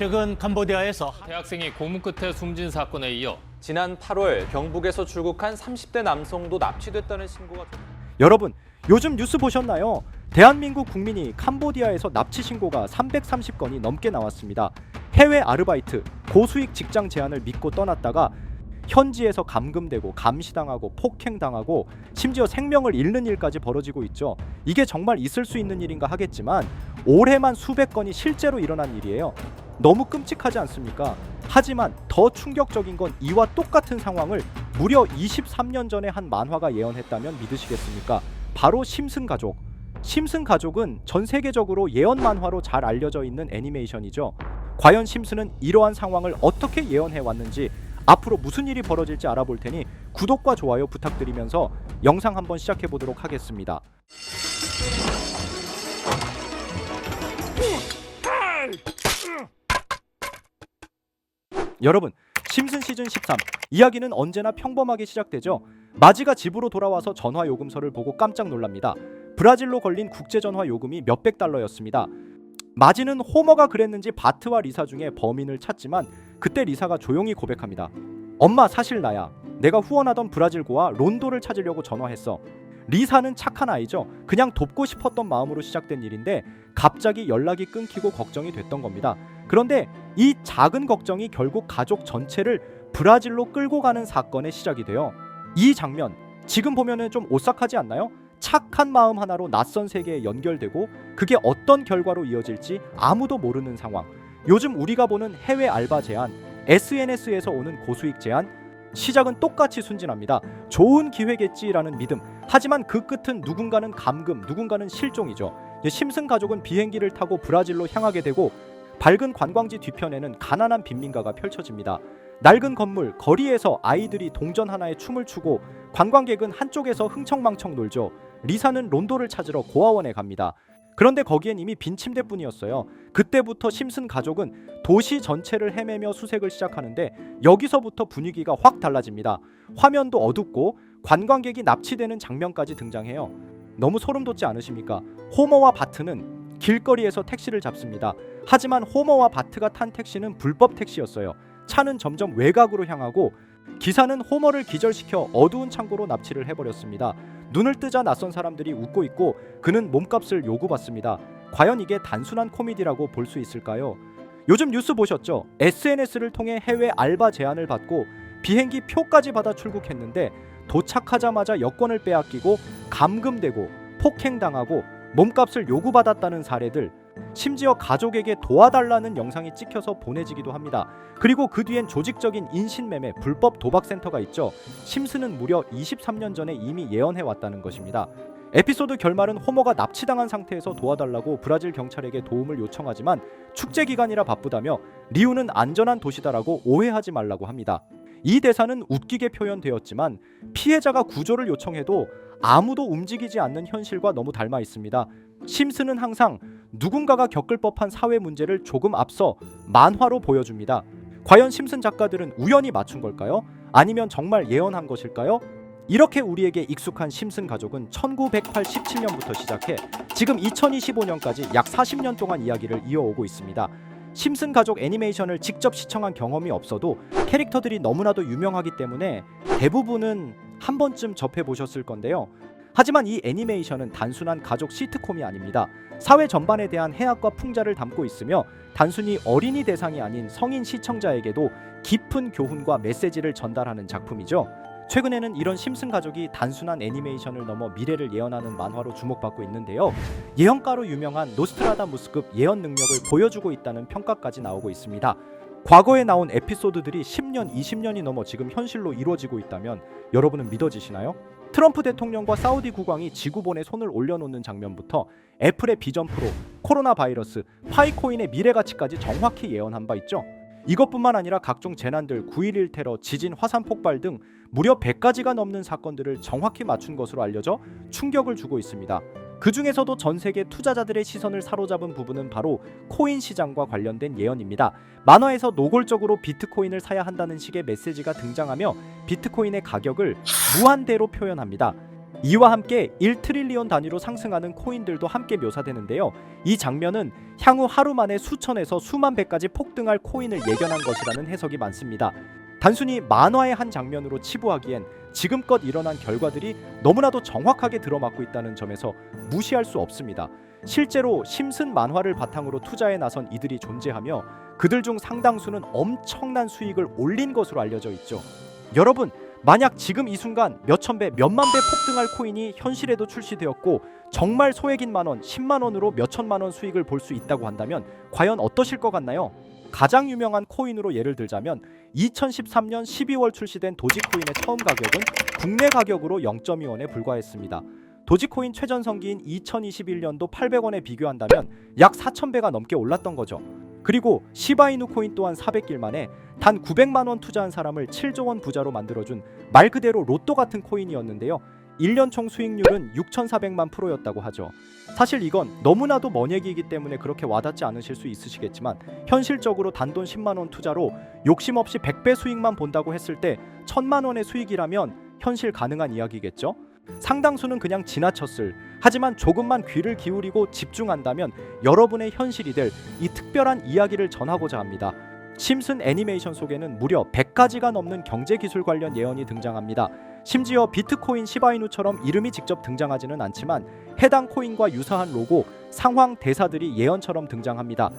최근 캄보디아에서 대학생이 고문 끝에 숨진 사건에 이어 지난 8월 경북에서 출국한 30대 남성도 납치됐다는 신고가 여러분, 요즘 뉴스 보셨나요? 대한민국 국민이 캄보디아에서 납치 신고가 330건이 넘게 나왔습니다. 해외 아르바이트, 고수익 직장 제안을 믿고 떠났다가 현지에서 감금되고 감시당하고 폭행당하고 심지어 생명을 잃는 일까지 벌어지고 있죠. 이게 정말 있을 수 있는 일인가 하겠지만 올해만 수백 건이 실제로 일어난 일이에요. 너무 끔찍하지 않습니까? 하지만 더 충격적인 건 이와 똑같은 상황을 무려 23년 전에 한 만화가 예언했다면 믿으시겠습니까? 바로 심슨 가족. 심슨 가족은 전 세계적으로 예언 만화로 잘 알려져 있는 애니메이션이죠. 과연 심슨은 이러한 상황을 어떻게 예언해 왔는지, 앞으로 무슨 일이 벌어질지 알아볼 테니 구독과 좋아요 부탁드리면서 영상 한번 시작해 보도록 하겠습니다. 여러분, 심슨 시즌 13 이야기는 언제나 평범하게 시작되죠. 마지가 집으로 돌아와서 전화 요금서를 보고 깜짝 놀랍니다. 브라질로 걸린 국제 전화 요금이 몇백 달러였습니다. 마지는 호머가 그랬는지 바트와 리사 중에 범인을 찾지만 그때 리사가 조용히 고백합니다. 엄마, 사실 나야. 내가 후원하던 브라질고와 론도를 찾으려고 전화했어. 리사는 착한 아이죠. 그냥 돕고 싶었던 마음으로 시작된 일인데 갑자기 연락이 끊기고 걱정이 됐던 겁니다. 그런데 이 작은 걱정이 결국 가족 전체를 브라질로 끌고 가는 사건의 시작이 돼요. 이 장면 지금 보면은 좀 오싹하지 않나요? 착한 마음 하나로 낯선 세계에 연결되고 그게 어떤 결과로 이어질지 아무도 모르는 상황. 요즘 우리가 보는 해외 알바 제안, SNS에서 오는 고수익 제안, 시작은 똑같이 순진합니다. 좋은 기회겠지라는 믿음. 하지만 그 끝은 누군가는 감금, 누군가는 실종이죠. 심슨 가족은 비행기를 타고 브라질로 향하게 되고 밝은 관광지 뒤편에는 가난한 빈민가가 펼쳐집니다. 낡은 건물, 거리에서 아이들이 동전 하나에 춤을 추고 관광객은 한쪽에서 흥청망청 놀죠. 리사는 론도를 찾으러 고아원에 갑니다. 그런데 거기엔 이미 빈 침대뿐이었어요. 그때부터 심슨 가족은 도시 전체를 헤매며 수색을 시작하는데 여기서부터 분위기가 확 달라집니다. 화면도 어둡고 관광객이 납치되는 장면까지 등장해요. 너무 소름 돋지 않으십니까? 호머와 바트는 길거리에서 택시를 잡습니다. 하지만 호머와 바트가 탄 택시는 불법 택시였어요. 차는 점점 외곽으로 향하고 기사는 호머를 기절시켜 어두운 창고로 납치를 해버렸습니다. 눈을 뜨자 낯선 사람들이 웃고 있고 그는 몸값을 요구받습니다. 과연 이게 단순한 코미디라고 볼 수 있을까요? 요즘 뉴스 보셨죠? SNS를 통해 해외 알바 제안을 받고 비행기 표까지 받아 출국했는데 도착하자마자 여권을 빼앗기고 감금되고 폭행당하고 몸값을 요구받았다는 사례들, 심지어 가족에게 도와달라는 영상이 찍혀서 보내지기도 합니다. 그리고 그 뒤엔 조직적인 인신매매, 불법 도박센터가 있죠. 심슨은 무려 23년 전에 이미 예언해왔다는 것입니다. 에피소드 결말은 호머가 납치당한 상태에서 도와달라고 브라질 경찰에게 도움을 요청하지만 축제 기간이라 바쁘다며 리우는 안전한 도시다라고 오해하지 말라고 합니다. 이 대사는 웃기게 표현되었지만 피해자가 구조를 요청해도 아무도 움직이지 않는 현실과 너무 닮아 있습니다. 심슨은 항상 누군가가 겪을 법한 사회 문제를 조금 앞서 만화로 보여줍니다. 과연 심슨 작가들은 우연히 맞춘 걸까요? 아니면 정말 예언한 것일까요? 이렇게 우리에게 익숙한 심슨 가족은 1987년부터 시작해 지금 2025년까지 약 40년 동안 이야기를 이어오고 있습니다. 심슨 가족 애니메이션을 직접 시청한 경험이 없어도 캐릭터들이 너무나도 유명하기 때문에 대부분은 한 번쯤 접해보셨을 건데요. 하지만 이 애니메이션은 단순한 가족 시트콤이 아닙니다. 사회 전반에 대한 해악과 풍자를 담고 있으며 단순히 어린이 대상이 아닌 성인 시청자에게도 깊은 교훈과 메시지를 전달하는 작품이죠. 최근에는 이런 심슨 가족이 단순한 애니메이션을 넘어 미래를 예언하는 만화로 주목받고 있는데요. 예언가로 유명한 노스트라다무스급 예언 능력을 보여주고 있다는 평가까지 나오고 있습니다. 과거에 나온 에피소드들이 10년, 20년이 넘어 지금 현실로 이루어지고 있다면 여러분은 믿어지시나요? 트럼프 대통령과 사우디 국왕이 지구본에 손을 올려놓는 장면부터 애플의 비전 프로, 코로나 바이러스, 파이코인의 미래 가치까지 정확히 예언한 바 있죠. 이것뿐만 아니라 각종 재난들, 9.11 테러, 지진, 화산 폭발 등 무려 100가지가 넘는 사건들을 정확히 맞춘 것으로 알려져 충격을 주고 있습니다. 그 중에서도 전 세계 투자자들의 시선을 사로잡은 부분은 바로 코인 시장과 관련된 예언입니다. 만화에서 노골적으로 비트코인을 사야 한다는 식의 메시지가 등장하며 비트코인의 가격을 무한대로 표현합니다. 이와 함께 1트릴리온 단위로 상승하는 코인들도 함께 묘사되는데요. 이 장면은 향후 하루 만에 수천에서 수만 배까지 폭등할 코인을 예견한 것이라는 해석이 많습니다. 단순히 만화의 한 장면으로 치부하기엔 지금껏 일어난 결과들이 너무나도 정확하게 들어맞고 있다는 점에서 무시할 수 없습니다. 실제로 심슨 만화를 바탕으로 투자에 나선 이들이 존재하며 그들 중 상당수는 엄청난 수익을 올린 것으로 알려져 있죠. 여러분, 만약 지금 이 순간 몇천 배, 몇만 배 폭등할 코인이 현실에도 출시되었고 정말 소액인 만원, 10만 원으로 몇천만 원 수익을 볼 수 있다고 한다면 과연 어떠실 것 같나요? 가장 유명한 코인으로 예를 들자면 2013년 12월 출시된 도지코인의 처음 가격은 국내 가격으로 0.2원에 불과했습니다. 도지코인 최전성기인 2021년도 800원에 비교한다면 약 4,000배가 넘게 올랐던 거죠. 그리고 시바이누 코인 또한 400길 만에 단 900만 원 투자한 사람을 7조 원 부자로 만들어준 말 그대로 로또 같은 코인이었는데요. 1년 총 수익률은 6,400만 %였다고 하죠. 사실 이건 너무나도 먼 얘기이기 때문에 그렇게 와닿지 않으실 수 있으시겠지만 현실적으로 단돈 10만 원 투자로 욕심 없이 100배 수익만 본다고 했을 때 1,000만 원의 수익이라면 현실 가능한 이야기겠죠? 상당수는 그냥 지나쳤을, 하지만 조금만 귀를 기울이고 집중한다면 여러분의 현실이 될 이 특별한 이야기를 전하고자 합니다. 심슨 애니메이션 속에는 무려 100가지가 넘는 경제기술 관련 예언이 등장합니다. 심지어 비트코인 시바이누처럼 이름이 직접 등장하지는 않지만 해당 코인과 유사한 로고, 상황, 대사들이 예언처럼 등장합니다.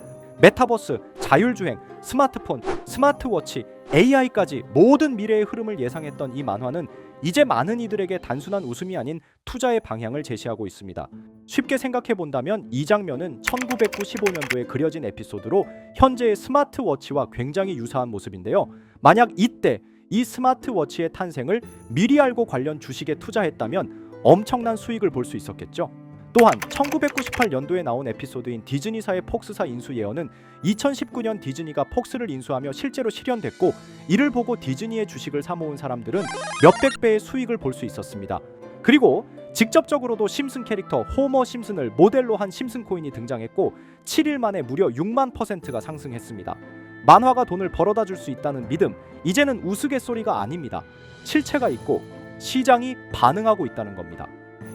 메타버스, 자율주행, 스마트폰, 스마트워치, AI까지 모든 미래의 흐름을 예상했던 이 만화는 이제 많은 이들에게 단순한 웃음이 아닌 투자의 방향을 제시하고 있습니다. 쉽게 생각해 본다면 이 장면은 1995년도에 그려진 에피소드로 현재의 스마트워치와 굉장히 유사한 모습인데요. 만약 이때 이 스마트워치의 탄생을 미리 알고 관련 주식에 투자했다면 엄청난 수익을 볼 수 있었겠죠. 또한 1998년도에 나온 에피소드인 디즈니사의 폭스사 인수 예언은 2019년 디즈니가 폭스를 인수하며 실제로 실현됐고 이를 보고 디즈니의 주식을 사모은 사람들은 몇백 배의 수익을 볼 수 있었습니다. 그리고 직접적으로도 심슨 캐릭터 호머 심슨을 모델로 한 심슨 코인이 등장했고 7일 만에 무려 6만 %가 상승했습니다. 만화가 돈을 벌어다 줄 수 있다는 믿음, 이제는 우스갯소리가 아닙니다. 실체가 있고 시장이 반응하고 있다는 겁니다.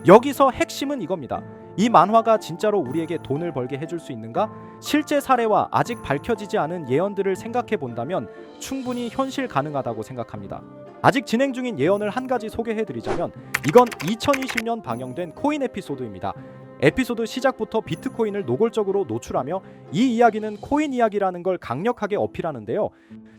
여기서 핵심은 이겁니다. 이 만화가 진짜로 우리에게 돈을 벌게 해줄 수 있는가? 실제 사례와 아직 밝혀지지 않은 예언들을 생각해 본다면 충분히 현실 가능하다고 생각합니다. 아직 진행 중인 예언을 한 가지 소개해드리자면 이건 2020년 방영된 코인 에피소드입니다. 에피소드 시작부터 비트코인을 노골적으로 노출하며 이 이야기는 코인 이야기라는 걸 강력하게 어필하는데요.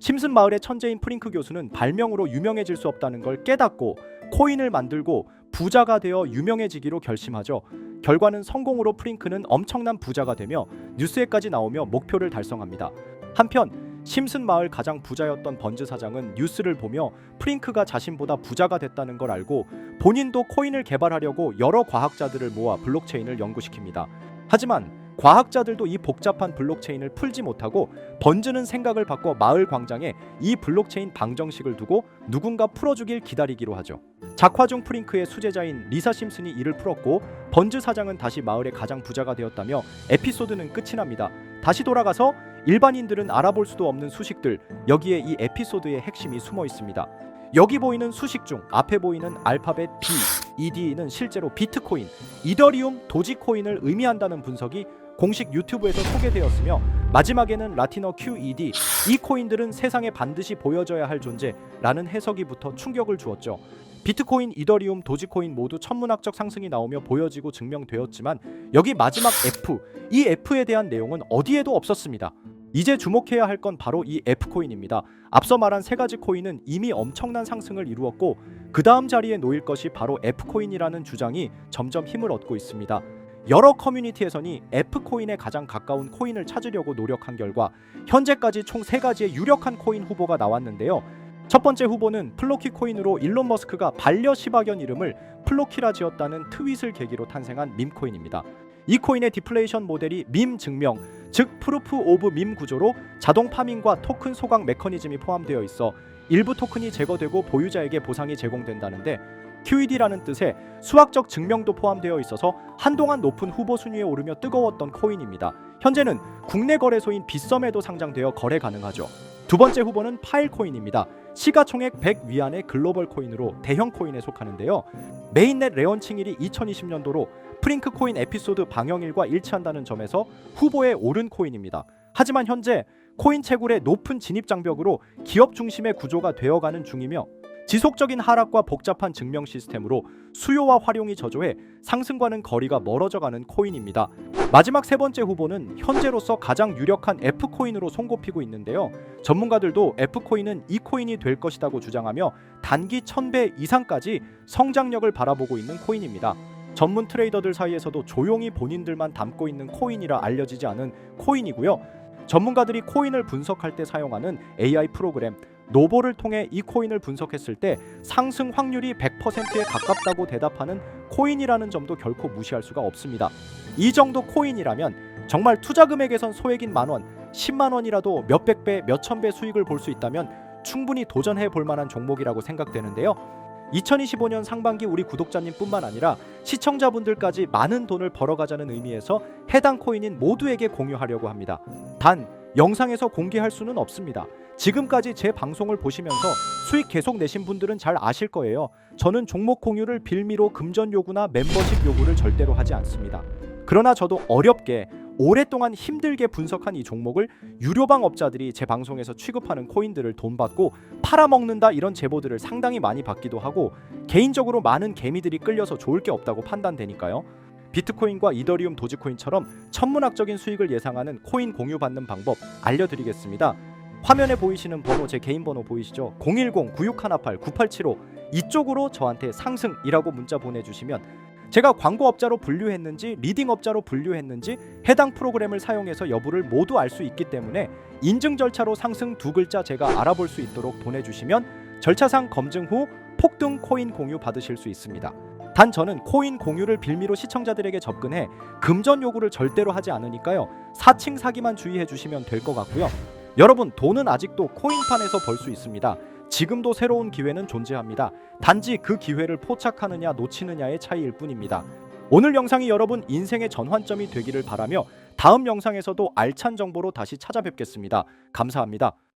심슨 마을의 천재인 프링크 교수는 발명으로 유명해질 수 없다는 걸 깨닫고 코인을 만들고 부자가 되어 유명해지기로 결심하죠. 결과는 성공으로 프링크는 엄청난 부자가 되며 뉴스에까지 나오며 목표를 달성합니다. 한편 심슨 마을 가장 부자였던 번즈 사장은 뉴스를 보며 프링크가 자신보다 부자가 됐다는 걸 알고 본인도 코인을 개발하려고 여러 과학자들을 모아 블록체인을 연구시킵니다. 하지만 과학자들도 이 복잡한 블록체인을 풀지 못하고 번즈는 생각을 바꿔 마을 광장에 이 블록체인 방정식을 두고 누군가 풀어주길 기다리기로 하죠. 작화 중 프링크의 수제자인 리사 심슨이 이를 풀었고 번즈 사장은 다시 마을의 가장 부자가 되었다며 에피소드는 끝이 납니다. 다시 돌아가서 일반인들은 알아볼 수도 없는 수식들, 여기에 이 에피소드의 핵심이 숨어 있습니다. 여기 보이는 수식 중 앞에 보이는 알파벳 B, ED는 실제로 비트코인, 이더리움, 도지코인을 의미한다는 분석이 공식 유튜브에서 소개되었으며 마지막에는 라틴어 QED, 이 코인들은 세상에 반드시 보여져야 할 존재라는 해석이 붙어 충격을 주었죠. 비트코인, 이더리움, 도지코인 모두 천문학적 상승이 나오며 보여지고 증명되었지만 여기 마지막 F, 이 F에 대한 내용은 어디에도 없었습니다. 이제 주목해야 할 건 바로 이 F코인입니다. 앞서 말한 세 가지 코인은 이미 엄청난 상승을 이루었고 그 다음 자리에 놓일 것이 바로 F코인이라는 주장이 점점 힘을 얻고 있습니다. 여러 커뮤니티에서는 F코인에 가장 가까운 코인을 찾으려고 노력한 결과 현재까지 총 3가지의 유력한 코인 후보가 나왔는데요. 첫 번째 후보는 플로키 코인으로 일론 머스크가 반려 시바견 이름을 플로키라 지었다는 트윗을 계기로 탄생한 밈코인입니다. 이 코인의 디플레이션 모델이 밈 증명, 즉 프루프 오브 밈 구조로 자동 파밍과 토큰 소각 메커니즘이 포함되어 있어 일부 토큰이 제거되고 보유자에게 보상이 제공된다는데 QED라는 뜻의 수학적 증명도 포함되어 있어서 한동안 높은 후보 순위에 오르며 뜨거웠던 코인입니다. 현재는 국내 거래소인 빗썸에도 상장되어 거래 가능하죠. 두 번째 후보는 파일코인입니다. 시가총액 100 위안의 글로벌 코인으로 대형 코인에 속하는데요. 메인넷 레언칭일이 2020년도로 프링크 코인 에피소드 방영일과 일치한다는 점에서 후보에 오른 코인입니다. 하지만 현재 코인 채굴의 높은 진입 장벽으로 기업 중심의 구조가 되어가는 중이며 지속적인 하락과 복잡한 증명 시스템으로 수요와 활용이 저조해 상승과는 거리가 멀어져가는 코인입니다. 마지막 세 번째 후보는 현재로서 가장 유력한 F코인으로 손꼽히고 있는데요. 전문가들도 F코인은 이 코인이 될 것이라고 주장하며 단기 1000배 이상까지 성장력을 바라보고 있는 코인입니다. 전문 트레이더들 사이에서도 조용히 본인들만 담고 있는 코인이라 알려지지 않은 코인이고요. 전문가들이 코인을 분석할 때 사용하는 AI 프로그램 노보를 통해 이 코인을 분석했을 때 상승 확률이 100%에 가깝다고 대답하는 코인이라는 점도 결코 무시할 수가 없습니다. 이 정도 코인이라면 정말 투자 금액에선 소액인 만원, 10만 원이라도 몇백 배, 몇천 배 수익을 볼 수 있다면 충분히 도전해 볼 만한 종목이라고 생각되는데요. 2025년 상반기 우리 구독자님뿐만 아니라 시청자분들까지 많은 돈을 벌어가자는 의미에서 해당 코인인 모두에게 공유하려고 합니다. 단 영상에서 공개할 수는 없습니다. 지금까지 제 방송을 보시면서 수익 계속 내신 분들은 잘 아실 거예요. 저는 종목 공유를 빌미로 금전 요구나 멤버십 요구를 절대로 하지 않습니다. 그러나 저도 어렵게 오랫동안 힘들게 분석한 이 종목을 유료방 업자들이 제 방송에서 취급하는 코인들을 돈 받고 팔아먹는다 이런 제보들을 상당히 많이 받기도 하고 개인적으로 많은 개미들이 끌려서 좋을 게 없다고 판단되니까요. 비트코인과 이더리움 도지코인처럼 천문학적인 수익을 예상하는 코인 공유 받는 방법 알려드리겠습니다. 화면에 보이시는 번호, 제 개인 번호 보이시죠? 010-9618-9875 이쪽으로 저한테 상승이라고 문자 보내주시면 제가 광고업자로 분류했는지 리딩업자로 분류했는지 해당 프로그램을 사용해서 여부를 모두 알 수 있기 때문에 인증 절차로 상승 두 글자 제가 알아볼 수 있도록 보내주시면 절차상 검증 후 폭등 코인 공유 받으실 수 있습니다. 단 저는 코인 공유를 빌미로 시청자들에게 접근해 금전 요구를 절대로 하지 않으니까요. 사칭 사기만 주의해 주시면 될 것 같고요. 여러분 돈은 아직도 코인판에서 벌 수 있습니다. 지금도 새로운 기회는 존재합니다. 단지 그 기회를 포착하느냐 놓치느냐의 차이일 뿐입니다. 오늘 영상이 여러분 인생의 전환점이 되기를 바라며 다음 영상에서도 알찬 정보로 다시 찾아뵙겠습니다. 감사합니다.